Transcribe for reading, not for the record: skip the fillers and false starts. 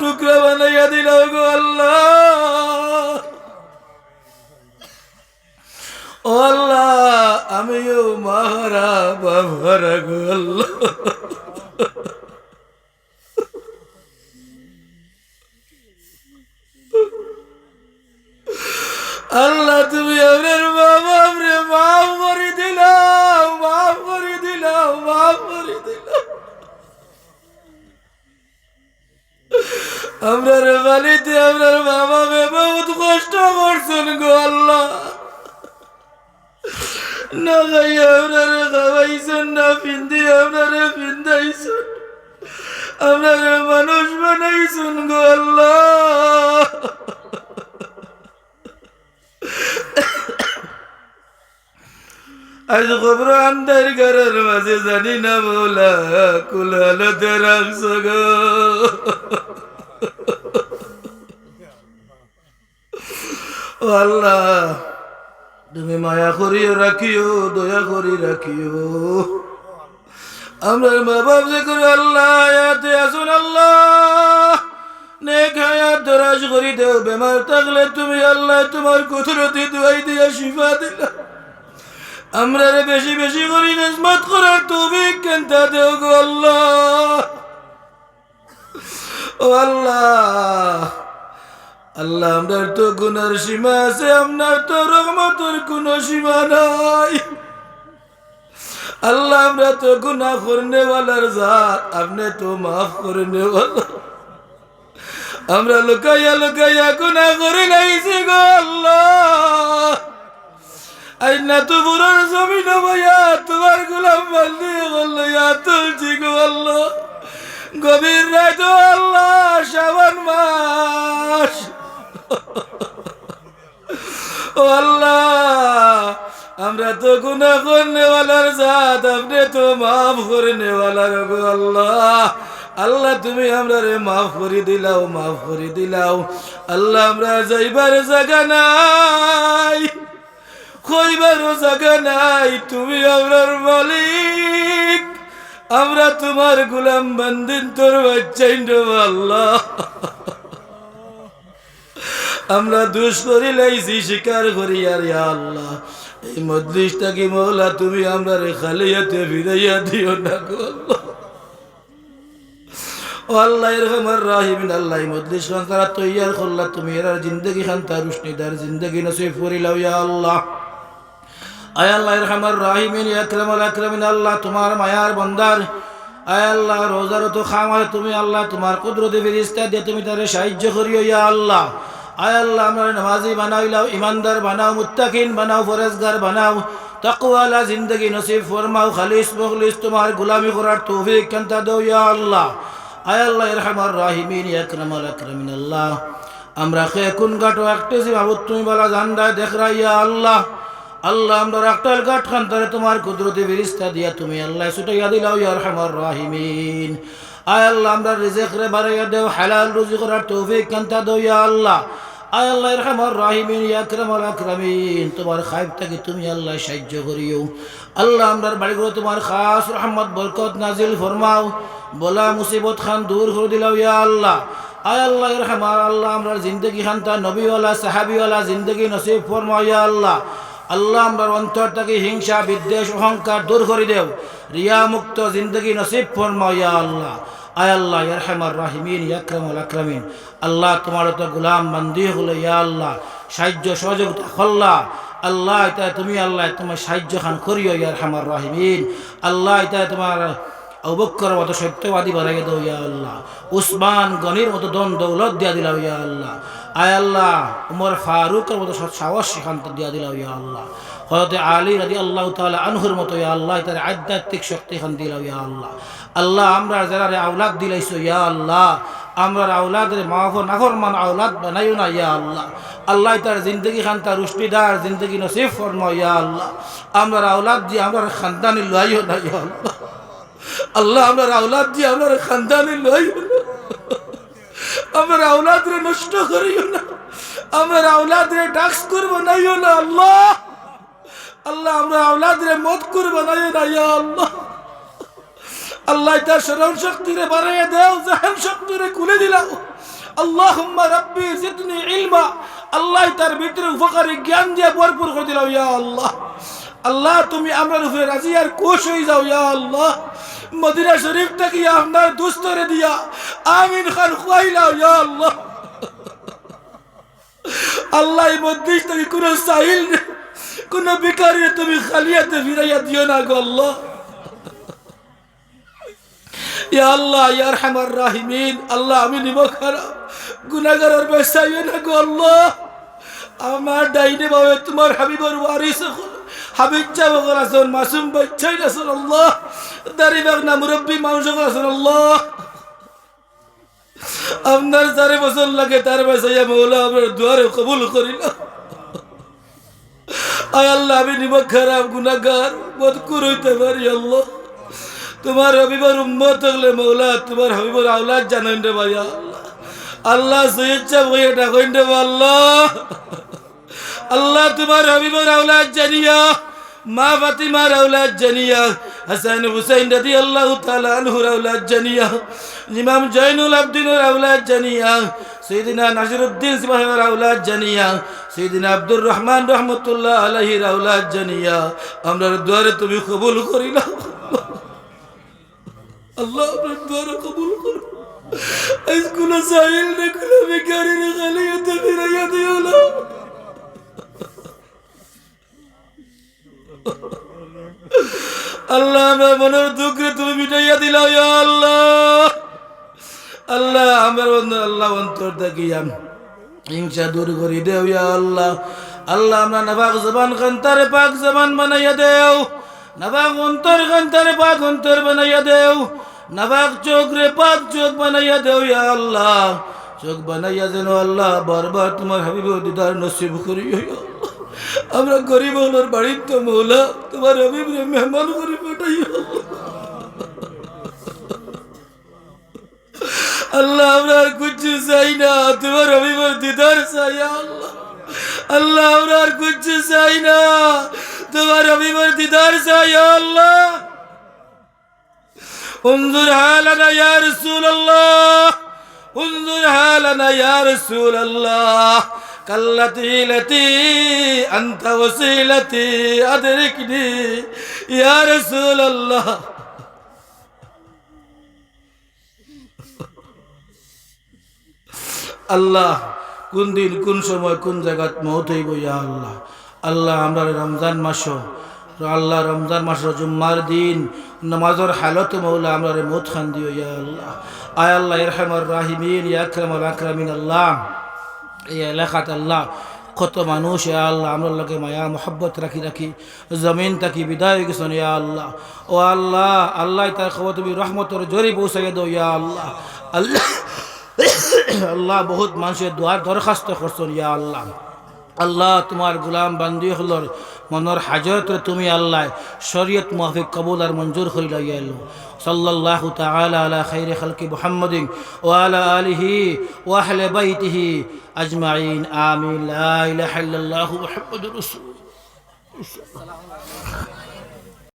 টুকরা বানাইয়া দিলাও গো আল্লাহ। ও আল্লাহ, আমিও মাহারা বাবারা গো আল্লাহ। আল্লাহ তুমি আমার বাবা রে মাফ করে দিলাও, মাফ করে দিলাও, মাফ করে দিলাও। আমরা রে বালিতে আপনার বাবা মে বহুত কষ্ট করছেন গো আল্লাহ। না খাইয়া আপনারে খাওয়াইছেন, না পিন্দি আপনারে পিন্দাইছেন, আপনারে মানুষ বানাইছেন গো আল্লাহ। আজ খবর আন্দার ঘরের মাঝে জানি না বলা কুলালতে রাখছ গো। ও আল্লাহ, তুমি মায়া করিও রাখিও, দয়া করি রাখিও। আমরা মা বাপ যে করো আল্লাহ আয়াতে আসুন আল্লাহ, নেক হায়াত দরাজ করি দেও। বেমার থাকলে তুমি আল্লাহ তোমার কুদরতি দুয়াই দিয়া শিফা দিলা। আমরা বেশি বেশি করি নিয়ামত করার তৌফিক কেনতা দেও গো আল্লাহ। ও আল্লাহ, আল্লাহ আমরার তো গুনার সীমা আছে, আপনার তো রহমতের কোনো সীমা নাই। আল্লাহ আমরা তো গুনাহ করনে ওয়ালার জাত, আপনি তো মাফ করনে ওয়ালা। আমরা লুকাইয়া লুকাইয়া গুনাহ করে লাইছি গো আল্লাহ। আইনা তো বুড়ার জমিন ভাইয়া তোমার গোলাম বান্দি গল্লাইয়া তুলছি গো আল্লাহ। গভীর রাত আল্লাহ, শ্রাবণ মাস। ও আল্লাহ, আমরা তো গুনাহ করনেওয়ালার জাত, আপনি তো মাফ করনেওয়ালার গো আল্লাহ। আল্লাহ তুমি আমরা রে মাফ করে দিলাও, মাফ করে দিলাও। আল্লাহ আমরা যাইবার জায়গা নাই, কইবারও জায়গা নাই, তুমি আমরার মালিক, আমরা তোমার গোলাম বান্দিন তোর বাচ্চাই আল্লাহ। আমরা দোষ করি লাইছি, স্বীকার করি আর ইয়া আল্লাহ। এই মজলিসটাকে মওলা তুমি আমরা রে খালিয়াতে ফিরাইয়া দিও না গো আল্লাহ। ও আল্লাহ ইরহামার রাহিমিন, আল্লাহ এই মজলিস খানকারা তৈয়ার করলা, তুমি এর জিন্দগি খান তার রুশনিদার জিন্দগি নসিব করিলাও ইয়া আল্লাহ। আয় আল্লাহ ইরহামার রাহিমিন, আকরামুল আকরামিন, আল্লাহ তোমার মায়ার বান্দার আয় আল্লাহ রোজার তো খামায় তুমি আল্লাহ তোমার কুদরতে ফেরেশতা দিয়ে তুমি তারে সাহায্য করিও ইয়া আল্লাহ। আয় আল্লাহ আমরা নামাজি বানাইলাও, ইমানদার বানাও, মুত্তাকিন বানাও, ফরজগার বানাও, তাকওয়ালা জিন্দগি নসিব ফরমাও, খালিস মুখলিস তোমার গোলামি করার তৌফিক কান্তা দাও ইয়া আল্লাহ। আয় আল্লাহ ইরহামার রাহিমিন, আকরামুল আকরামিন, আল্লাহ আমরা খে কোন গাটো একটা যে বাবু তুমি বলা জানদা দেখরা ইয়া আল্লাহ। আল্লাহ আমরা রাখটাল গাঠ খান তারে তোমার কুদরতি ফেরেশতা দিয়া তুমি আল্লাহ ছুটাইয়া দিলাও ইয়া আরহামার রাহিমিন। আয় আল্লাহ আমরা রিজিক রে বাড়াইয়া দেও, হালাল রুজি করার তৌফিক কান্তা দাও ইয়া আল্লাহ। আয় আল্লাহ ইরহামার রাহিমিন, ইয়া আকরামুল আকরামিন, তোমার খাইব থেকে তুমি আল্লাহ সাহায্য করিও। আল্লাহ আমরার বাড়িগুলো তোমার খাস রহমত বরকত নাজিল ফরমাও, বলা মুসিবত খান দূর করে দিলাও ইয়া আল্লাহ। আয় আল্লাহ ইরহামার আল্লাহ আমরার জিন্দগি খান তা নবীওয়ালা সাহাবিওয়ালা জিন্দগি নসিব ফরমাও ইয়া আল্লাহ। আল্লাহ আমরার অন্তর থেকে হিংসা বিদ্বেষ অহংকার দূর করে দেও, রিয়া মুক্ত জিন্দগি নসিব ফরমাও ইয়া আল্লাহ। আয় আল্লাহ ইরহামার রাহিমিন, ইয়া আকরামুল আকরামিন, আল্লাহ তোমার তো গোলাম বান্দি হলো ইয়া আল্লাহ, সাহায্য সহযোগিতা খল্লা আল্লাহ এটা তুমি আল্লাহ তোমার সাহায্য খান করিও ইয়া আরহামার রাহিমিন। আল্লাহ এটা তোমার আবু বকর মতো সত্যবাদী বানাইয়া দাও ইয়া আল্লাহ, উসমান গনির মতো দন দৌলত দিয়া দিলাও ইয়া আল্লাহ। আয় আল্লাহ উমর ফারুকের মতো সাহস সেখান দিয়া দিলাও ইয়া আল্লাহ। হযরত আলী রাদিয়াল্লাহু তাআলা আনহুর মতো ইয়া আল্লাহ তার আধ্যাত্মিক শক্তি খান দিলাও ইয়া আল্লাহ। আল্লাহ আমরা যারা আওলাদ দিলাইছো ইয়া আল্লাহ, আমরা আওলাদের নাফরমান আওলাদ বানাইও না ইয়া আল্লাহ। আল্লাহ তার জিন্দগি খান তার রুশনিদার জিন্দগি নসিব ফরমাও ইয়া আল্লাহ। আমরা আওলাদ দিয়ে আমরা খানদানি লইও না ইয়া আল্লাহ। আল্লাহ আমরা আওলাদ দিয়ে আমরা খানদানি লইও না, আমরা আওলাদ রে নষ্ট করিও না, আমরা আওলাদ রে ডাক্স করব নাইও না আল্লাহ। আল্লাহ আমরা আওলাদ রে মত করব নাইও না ইয়া আল্লাহ। আল্লাহ তার স্মরণ শক্তি রে বাড়াইয়া দেও, জাহান শক্তি রে খুলে দিলাও, আল্লাহুম্মা রাব্বি জিদনি ইলমা, আল্লাহ তার ভিতরে উপকারী জ্ঞান দিয়ে ভরপুর করে দিলাম ইয়া আল্লাহ। আল্লাহ তুমি আমার উপরে রাজি আর খুশ হয়ে যাও ইয়া আল্লাহ। মদিনা শরীফ থেকে আপনার দুস্তরে দিয়া আমিন খান খুয়াইলাও ইয়া আল্লাহ। আল্লাহ এই মধ্যে থেকে কোনো সাহিল নেই, কোনো বিকারী তুমি খালিয়াতে ফিরাইয়া দিও না গো আল্লাহ। ইয়া আল্লাহ ইয়া আরহামার রাহিমিন, আল্লাহ আমি নিব খারাপ গুনাহগারের বেসাইও না গো আল্লাহ। আমার ডাইনে বাবা তোমার হাবিবর ওয়ারিস হাবিব চাবগর আছেন, মাসুম বাচ্চাই আছেন আল্লাহ, দারিবাগ না মুরব্বী মানুষ আছেন আল্লাহ। আপনার যারে বছর লাগে তার বেসাইয়া মৌলা আপনার দুয়ারে কবুল করিল। আয় আল্লাহ আমি নিব খারাপ গুনাহগার বদকুর হইতে পারি আল্লাহ। তোমার হাবিবর উম্মত হলে মৌলা তোমার হাবিবর আওলাদ জানেন রে ভাইয়া আল্লাহ। আল্লাহ সৈয়দ সাহেব হয়ে ডাকেন রে আল্লাহ। আল্লাহ তোমার হাবিবর আওলাদ জানিয়া, মা ফাতিমার আওলাদ জানিয়া, হাসান হুসাইন রাদিয়াল্লাহু তাআলা আনহুর আওলাদ জানিয়া, ইমাম জয়নুল আবদিনের আওলাদ জানিয়া, সাইয়্যিদিনা নাসিরউদ্দিন সিবাহীর আওলাদ জানিয়া, সাইয়্যিদিনা আব্দুর রহমান রহমাতুল্লাহ আলাইহির আওলাদ জানিয়া আমরার দুয়ারে তুমি কবুল করিলা আল্লাহ। আপনার দুয়ারে কবুল করো। আজকুলো সাহিল নে কুলো বেকারি নে খালিয়াতে ফিরাইয়া দিও না আল্লাহ। আমার মনের দুঃখ তুমি মিটাইয়া দিলাও ইয়া আল্লাহ। আল্লাহ আমার আল্লাহ অন্তর দেখিয়া হিংসা দূর করি দেও ইয়া আল্লাহ। আল্লাহ আমরা নাপাক জবান খান্তারে পাক জবান বানাইয়া দেও, নাপাক অন্তর খান্তারে পাক অন্তর বানাইয়া দেও, নাপাক চোখ রে পাক চোখ বানাইয়া দেও ইয়া আল্লাহ। চোখ বানাইয়া যেন আল্লাহ বারবার তোমার হাবিবের দিদার নসিব করি ইয়া আল্লাহ। আমরা গরিব হলোর বাড়ির তো মৌলা তোমার হাবিব রে মেহমান করে পাঠাই আল্লাহ। আমরা আর কিছু চাই না, তোমার হাবিবের দিদার চাই আল্লাহ। আল্লাহ আমরা আর কিছু চাই না, তোমার হাবিবের দিদার চাই আল্লাহ। انظر حالنا يا رسول الله، انظر حالنا يا رسول الله، كالتي أنت وسيلتي أدركني يا رسول الله। আল্লাহ কোন দিন কোন সময় কোন জায়গাত মওত হইব ইয়া আল্লাহ। আল্লাহ আমরা রমজান মাস, আল্লাহ রমজান মাসের জুম্মার দিন নামাজের হালত মৌলা আমরা মওত খান দিও ইয়া আল্লাহ। আয় আল্লাহ ইরহামার রাহিমিন ইয়া আকরামাল আকরামিন আল্লাহ। এই এলাকাত আল্লাহ কত মানুষ ইয়া আল্লাহ আমরা লাগে মায়া মোহাব্বত রাখি রাখি জমিন তাকি বিদায় হয়ে গেছেন ইয়া আল্লাহ। ও আল্লাহ আল্লাহ তার খবর তুমি রহমতের জোরে পৌঁছাইয়া দাও ইয়া আল্লাহ। আল্লাহ আল্লাহ বহুত মানুষের দোয়ার দরখাস্ত করছেন ইয়া আল্লাহ। আল্লাহ তোমার গুলাম বান্দি হলর মনের হাজত তুমি আল্লাহ শরীয়ত মুআফিক কবুল আর মঞ্জুর করে লইয়া এলো। সাল্লাল্লাহু তাআলা আলা খাইরি খালকি মুহাম্মাদিন ওয়া আলা আলিহি ওয়া আহলি বাইতিহি আজমাইন আমিন। লা ইলাহা ইল্লাল্লাহু মুহাম্মাদুর রাসূলুল্লাহ।